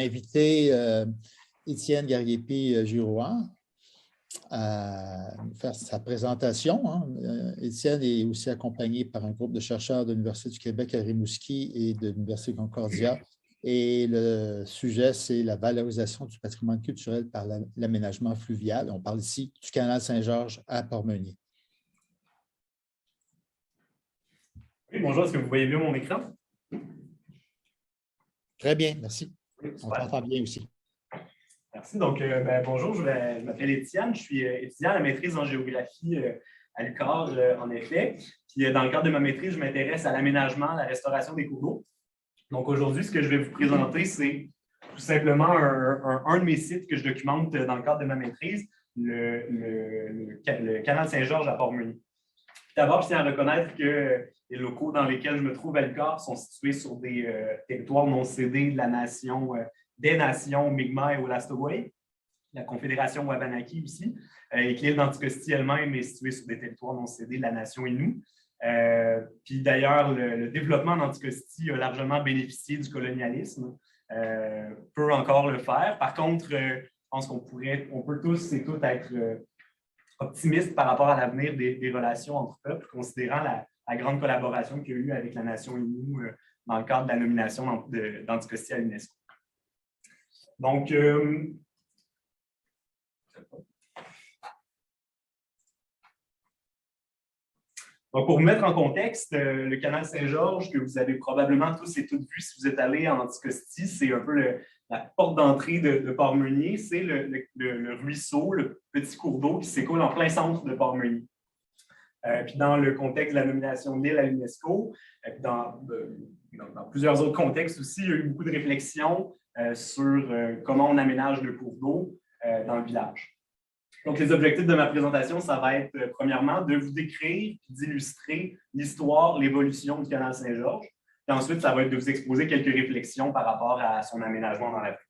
invité Étienne Gariepi-Girouard à faire sa présentation. Étienne est aussi accompagné par un groupe de chercheurs de l'Université du Québec à Rimouski et de l'Université Concordia. Et le sujet, c'est la valorisation du patrimoine culturel par l'aménagement fluvial. On parle ici du canal Saint-Georges à Port-Meunier. Oui, bonjour, est-ce que vous voyez bien mon écran? Très bien, merci. Oui, on t'entend bien aussi. Merci. Donc, bonjour, je m'appelle Étienne, je suis étudiant à la maîtrise en géographie à l'UQAR, en effet. Puis, dans le cadre de ma maîtrise, je m'intéresse à l'aménagement, à la restauration des cours d'eau. Donc, aujourd'hui, ce que je vais vous présenter, c'est tout simplement un de mes sites que je documente dans le cadre de ma maîtrise, le canal Saint-Georges à Port-Meunier. D'abord, je tiens à reconnaître que les locaux dans lesquels je me trouve à l'UQAR sont situés sur des territoires non cédés de la nation, des nations Mi'kmaq et Wolastoqey, la Confédération Wabanaki aussi, et que l'île d'Anticosti elle-même est située sur des territoires non cédés de la nation Innu. Puis d'ailleurs, le développement d'Anticosti a largement bénéficié du colonialisme, peut encore le faire. Par contre, je pense qu'on peut tous et toutes être optimistes par rapport à l'avenir des relations entre peuples, considérant la grande collaboration qu'il y a eu avec la nation Innu dans le cadre de la nomination d'Anticosti à l'UNESCO. Donc, pour vous mettre en contexte, le canal Saint-Georges, que vous avez probablement tous et toutes vu si vous êtes allés en Anticosti, c'est un peu la porte d'entrée de Port-Meunier. C'est le ruisseau, le petit cours d'eau qui s'écoule en plein centre de Port-Meunier. Puis dans le contexte de la nomination de l'île à l'UNESCO, dans plusieurs autres contextes aussi, il y a eu beaucoup de réflexions sur comment on aménage le cours d'eau dans le village. Donc, les objectifs de ma présentation, ça va être, premièrement, de vous décrire et d'illustrer l'histoire, l'évolution du canal Saint-Georges. Puis ensuite, ça va être de vous exposer quelques réflexions par rapport à son aménagement dans l'avenir.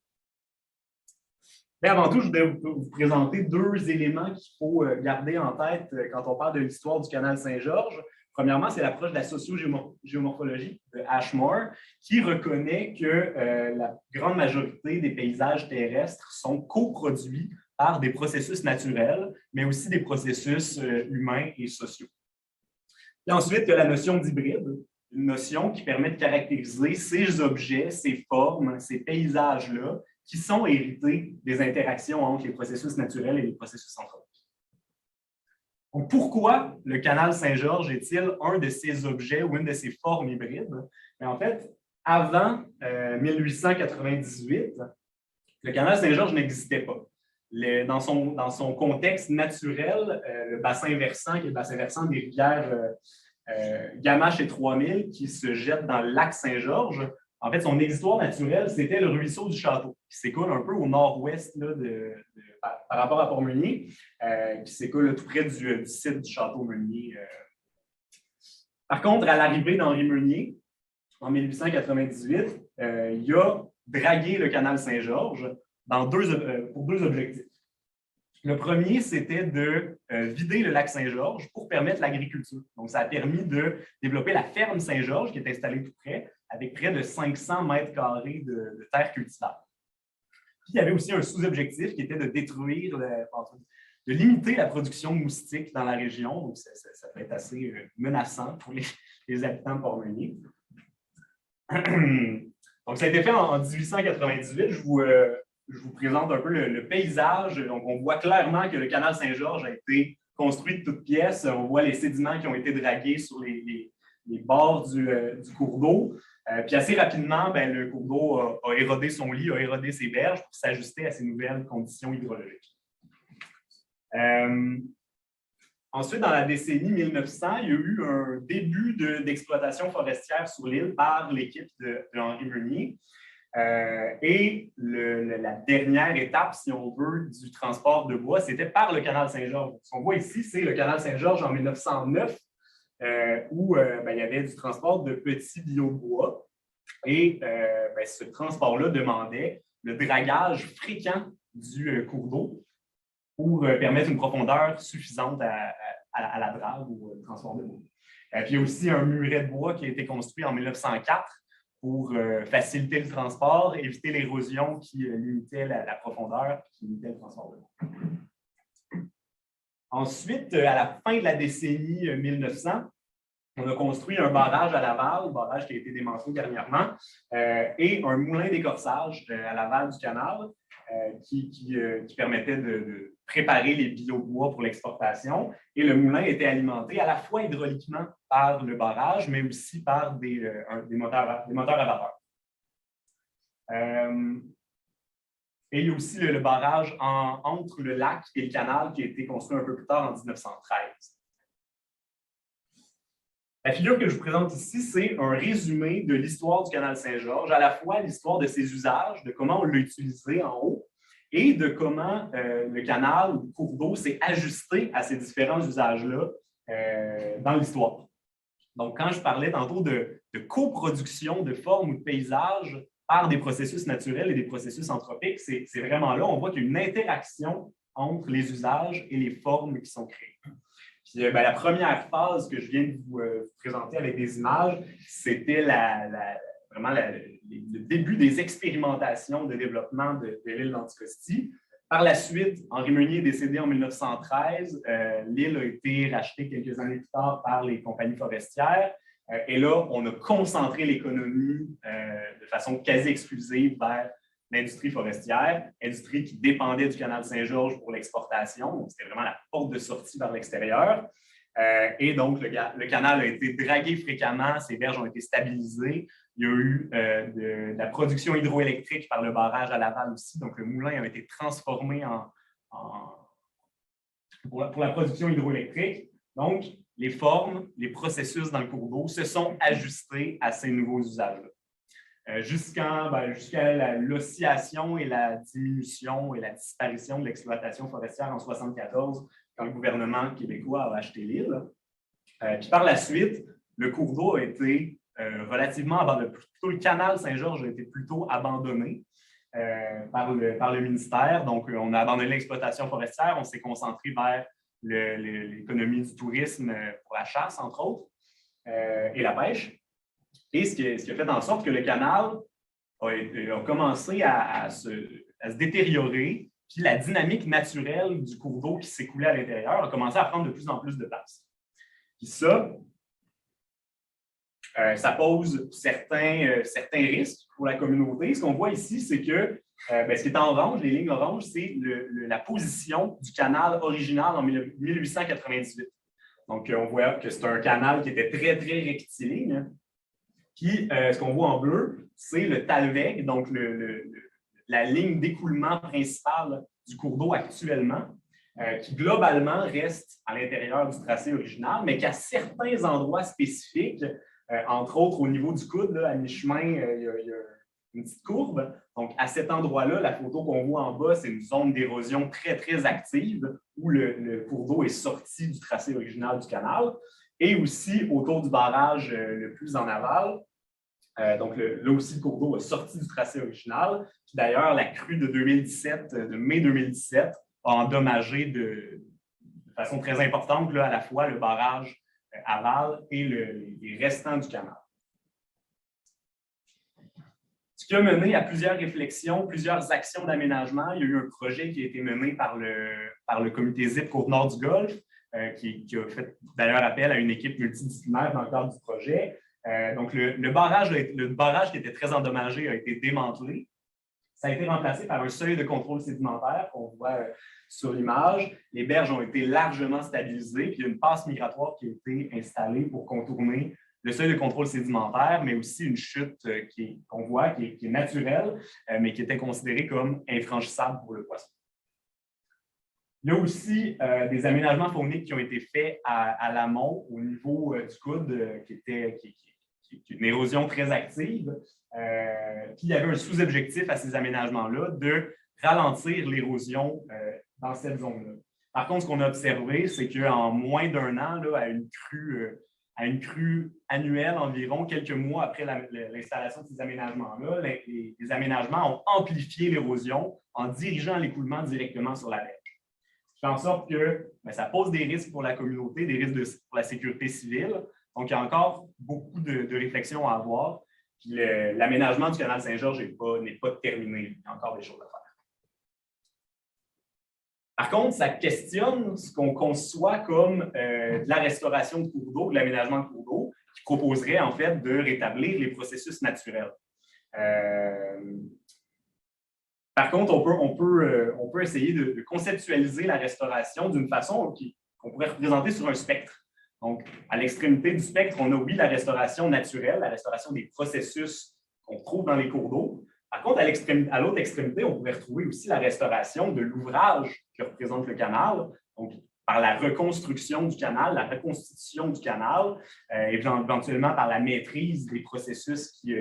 Mais avant tout, je voudrais vous présenter deux éléments qu'il faut garder en tête quand on parle de l'histoire du canal Saint-Georges. Premièrement, c'est l'approche de la socio-géomorphologie de Ashmore, qui reconnaît que la grande majorité des paysages terrestres sont coproduits par des processus naturels, mais aussi des processus humains et sociaux. Et ensuite, il y a la notion d'hybride, une notion qui permet de caractériser ces objets, ces formes, ces paysages-là, qui sont hérités des interactions entre les processus naturels et les processus anthropiques. Donc, pourquoi le canal Saint-Georges est-il un de ces objets ou une de ces formes hybrides? Mais en fait, avant 1898, le canal Saint-Georges n'existait pas. Dans son contexte naturel, le bassin versant, qui est le bassin versant des rivières Gamache et 3000, qui se jettent dans le lac Saint-Georges, en fait, son exutoire naturel, c'était le ruisseau du Château, qui s'écoule un peu au nord-ouest par rapport à Port-Meunier, qui s'écoule tout près du site du Château Meunier. Par contre, à l'arrivée d'Henri Meunier, en 1898, il a dragué le canal Saint-Georges pour deux objectifs. Le premier, c'était de vider le lac Saint-Georges pour permettre l'agriculture. Donc, ça a permis de développer la ferme Saint-Georges qui est installée tout près, avec près de 500 mètres carrés de terre cultivable. Puis, il y avait aussi un sous-objectif qui était de détruire, de limiter la production de moustiques dans la région. Donc, ça peut être assez menaçant pour les habitants de Port-Meunier. Donc, ça a été fait en 1898. Je vous présente un peu le paysage. Donc, on voit clairement que le canal Saint-Georges a été construit de toutes pièces. On voit les sédiments qui ont été dragués sur les bords du cours d'eau. Puis assez rapidement, le cours d'eau a érodé son lit, a érodé ses berges pour s'ajuster à ces nouvelles conditions hydrologiques. Ensuite, dans la décennie 1900, il y a eu un début d'exploitation forestière sur l'île par l'équipe de Henri Meunier. Et la dernière étape, si on veut, du transport de bois, c'était par le canal Saint-Georges. Ce qu'on voit ici, c'est le canal Saint-Georges en 1909, où il y avait du transport de petits biobois. Et ce transport-là demandait le dragage fréquent du cours d'eau pour permettre une profondeur suffisante à la drague ou au transport de bois. Puis il y a aussi un muret de bois qui a été construit en 1904 pour faciliter le transport, éviter l'érosion qui limitait la profondeur, qui limitait le transport de l'eau. Ensuite, à la fin de la décennie 1900, on a construit un barrage à Laval, un barrage qui a été démantelé dernièrement, et un moulin d'écorçage à l'aval du canal qui permettait de préparer les biobois pour l'exportation. Et le moulin était alimenté à la fois hydrauliquement par le barrage, mais aussi par des moteurs à vapeur. Et il y a aussi le barrage entre le lac et le canal qui a été construit un peu plus tard en 1913. La figure que je vous présente ici, c'est un résumé de l'histoire du canal Saint-Georges, à la fois l'histoire de ses usages, de comment on l'a utilisé en haut, et de comment le canal ou le cours d'eau s'est ajusté à ces différents usages-là dans l'histoire. Donc, quand je parlais tantôt de coproduction de formes ou de paysages par des processus naturels et des processus anthropiques, c'est vraiment là, on voit qu'il y a une interaction entre les usages et les formes qui sont créées. Puis, la première phase que je viens de vous présenter avec des images, c'était vraiment le début des expérimentations de développement de l'île d'Anticosti. Par la suite, Henri Meunier est décédé en 1913. L'île a été rachetée quelques années plus tard par les compagnies forestières. Et là, on a concentré l'économie de façon quasi exclusive vers l'industrie forestière, industrie qui dépendait du canal Saint-Georges pour l'exportation. Donc, c'était vraiment la porte de sortie vers l'extérieur. Et donc, le canal a été dragué fréquemment, ses berges ont été stabilisées. Il y a eu de la production hydroélectrique par le barrage à Laval aussi. Donc, le moulin a été transformé pour la production hydroélectrique. Donc, les formes, les processus dans le cours d'eau se sont ajustés à ces nouveaux usages-là. Jusqu'à l'oscillation et la diminution et la disparition de l'exploitation forestière en 1974, quand le gouvernement québécois a acheté l'île. Puis par la suite, le cours d'eau a été relativement abandonné. Plutôt le canal Saint-Georges a été plutôt abandonné par le ministère. Donc, on a abandonné l'exploitation forestière, on s'est concentré vers l'économie du tourisme pour la chasse, entre autres, et la pêche. Et ce qui a fait en sorte que le canal a commencé à se détériorer, puis la dynamique naturelle du cours d'eau qui s'écoulait à l'intérieur a commencé à prendre de plus en plus de place. Puis ça pose certains risques pour la communauté. Ce qu'on voit ici, c'est que ce qui est en orange, les lignes oranges, c'est la position du canal original en 1898. Donc, on voit que c'est un canal qui était très, très rectiligne. Puis, ce qu'on voit en bleu, c'est le Talweg, donc la ligne d'écoulement principale du cours d'eau actuellement, qui globalement reste à l'intérieur du tracé original, mais qu'à certains endroits spécifiques, entre autres au niveau du coude, là, à mi-chemin, il y a une petite courbe. Donc, à cet endroit-là, la photo qu'on voit en bas, c'est une zone d'érosion très, très active où le cours d'eau est sorti du tracé original du canal. Et aussi, autour du barrage le plus en aval, donc là aussi, le cours d'eau a sorti du tracé original. Puis d'ailleurs, la crue de mai 2017, a endommagé de façon très importante là, à la fois le barrage aval et les restants du canal. Ce qui a mené à plusieurs réflexions, plusieurs actions d'aménagement. Il y a eu un projet qui a été mené par le comité ZIP Côte-Nord du Golfe, qui a fait d'ailleurs appel à une équipe multidisciplinaire dans le cadre du projet. Donc, le barrage qui était très endommagé a été démantelé. Ça a été remplacé par un seuil de contrôle sédimentaire qu'on voit sur l'image. Les berges ont été largement stabilisées, puis il y a une passe migratoire qui a été installée pour contourner le seuil de contrôle sédimentaire, mais aussi une chute qu'on voit qui est naturelle, mais qui était considérée comme infranchissable pour le poisson. Il y a aussi des aménagements fauniques qui ont été faits à l'amont, au niveau du coude, qui est une érosion très active. Puis il y avait un sous-objectif à ces aménagements-là de ralentir l'érosion dans cette zone-là. Par contre, ce qu'on a observé, c'est qu'en moins d'un an, là, à une crue annuelle environ, quelques mois après l'installation de ces aménagements-là, les aménagements ont amplifié l'érosion en dirigeant l'écoulement directement sur la berge. Ce qui fait en sorte que ça pose des risques pour la communauté, des risques pour la sécurité civile. Donc, il y a encore beaucoup de réflexions à avoir. Puis l'aménagement du canal Saint-Georges n'est pas terminé. Il y a encore des choses à faire. Par contre, ça questionne ce qu'on conçoit comme de la restauration de cours d'eau, de l'aménagement de cours d'eau, qui proposerait en fait de rétablir les processus naturels. Par contre, on peut essayer de conceptualiser la restauration d'une façon qu'on pourrait représenter sur un spectre. Donc, à l'extrémité du spectre, on a, oui, la restauration naturelle, la restauration des processus qu'on trouve dans les cours d'eau. Par contre, à l'autre extrémité, on pourrait retrouver aussi la restauration de l'ouvrage que représente le canal, donc par la reconstruction du canal, la reconstitution du canal, et éventuellement par la maîtrise des processus qui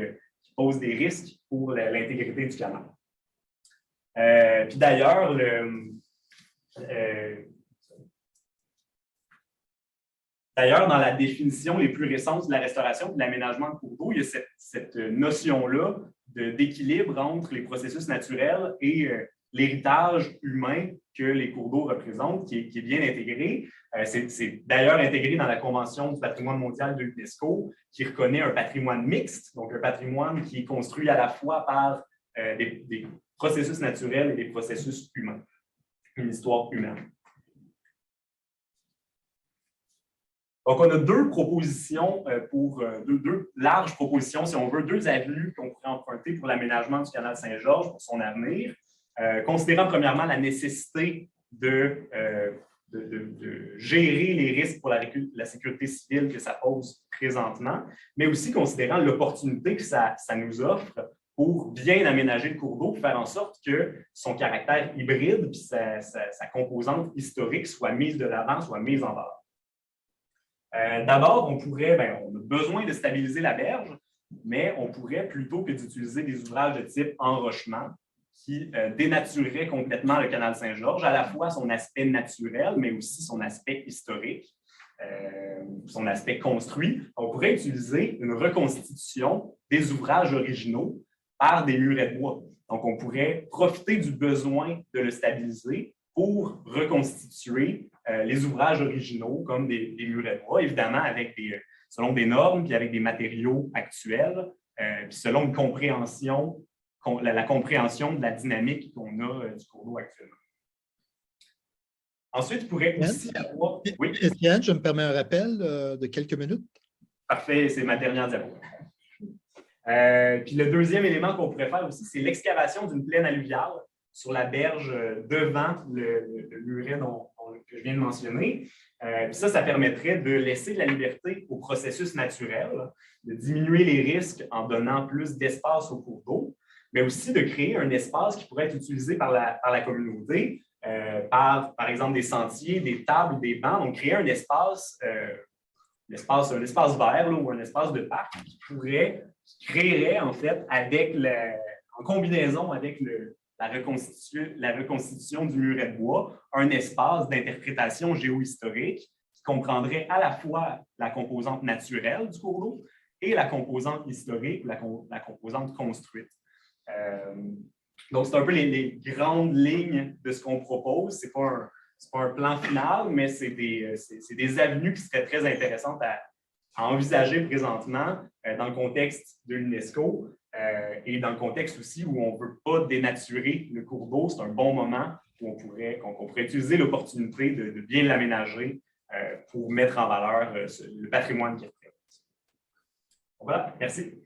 posent des risques pour l'intégrité du canal. Puis d'ailleurs, dans la définition les plus récentes de la restauration et de l'aménagement de cours d'eau, il y a cette notion-là d'équilibre entre les processus naturels et l'héritage humain que les cours d'eau représentent, qui est bien intégré. C'est d'ailleurs intégré dans la Convention du patrimoine mondial de l'UNESCO, qui reconnaît un patrimoine mixte, donc un patrimoine qui est construit à la fois par des processus naturels et des processus humains, une histoire humaine. Donc, on a deux propositions, deux larges propositions, si on veut, deux avenues qu'on pourrait emprunter pour l'aménagement du canal Saint-Georges pour son avenir, considérant premièrement la nécessité de gérer les risques pour la sécurité civile que ça pose présentement, mais aussi considérant l'opportunité que ça nous offre pour bien aménager le cours d'eau, pour faire en sorte que son caractère hybride et sa composante historique soit mise de l'avant, soit mise en valeur. D'abord, on a besoin de stabiliser la berge, mais on pourrait, plutôt que d'utiliser des ouvrages de type enrochement, qui dénatureraient complètement le canal Saint-Georges, à la fois son aspect naturel, mais aussi son aspect historique, son aspect construit, on pourrait utiliser une reconstitution des ouvrages originaux par des murets de bois. Donc, on pourrait profiter du besoin de le stabiliser pour reconstituer les ouvrages originaux comme des murets de bois, évidemment selon des normes, puis avec des matériaux actuels, puis selon une compréhension, la compréhension de la dynamique qu'on a du cours d'eau actuellement. Ensuite, il pourrait aussi avoir... Oui. Étienne, je me permets un rappel de quelques minutes. Parfait, c'est ma dernière diapo. Puis le deuxième élément qu'on pourrait faire aussi, c'est l'excavation d'une plaine alluviale sur la berge devant le muret que je viens de mentionner. Puis ça permettrait de laisser de la liberté au processus naturel, de diminuer les risques en donnant plus d'espace au cours d'eau, mais aussi de créer un espace qui pourrait être utilisé par la communauté, par exemple des sentiers, des tables, des bancs, donc créer un espace vert là, ou un espace de parc qui créerait en fait en combinaison avec la reconstitution du muret de bois, un espace d'interprétation géohistorique qui comprendrait à la fois la composante naturelle du cours d'eau et la composante historique, la composante construite. Donc, c'est un peu les grandes lignes de ce qu'on propose. Ce n'est pas un plan final, mais c'est des avenues qui seraient très intéressantes à envisager présentement dans le contexte de l'UNESCO et dans le contexte aussi où on ne veut pas dénaturer le cours d'eau. C'est un bon moment où qu'on pourrait utiliser l'opportunité de bien l'aménager pour mettre en valeur le patrimoine qu'il représente. Voilà, merci.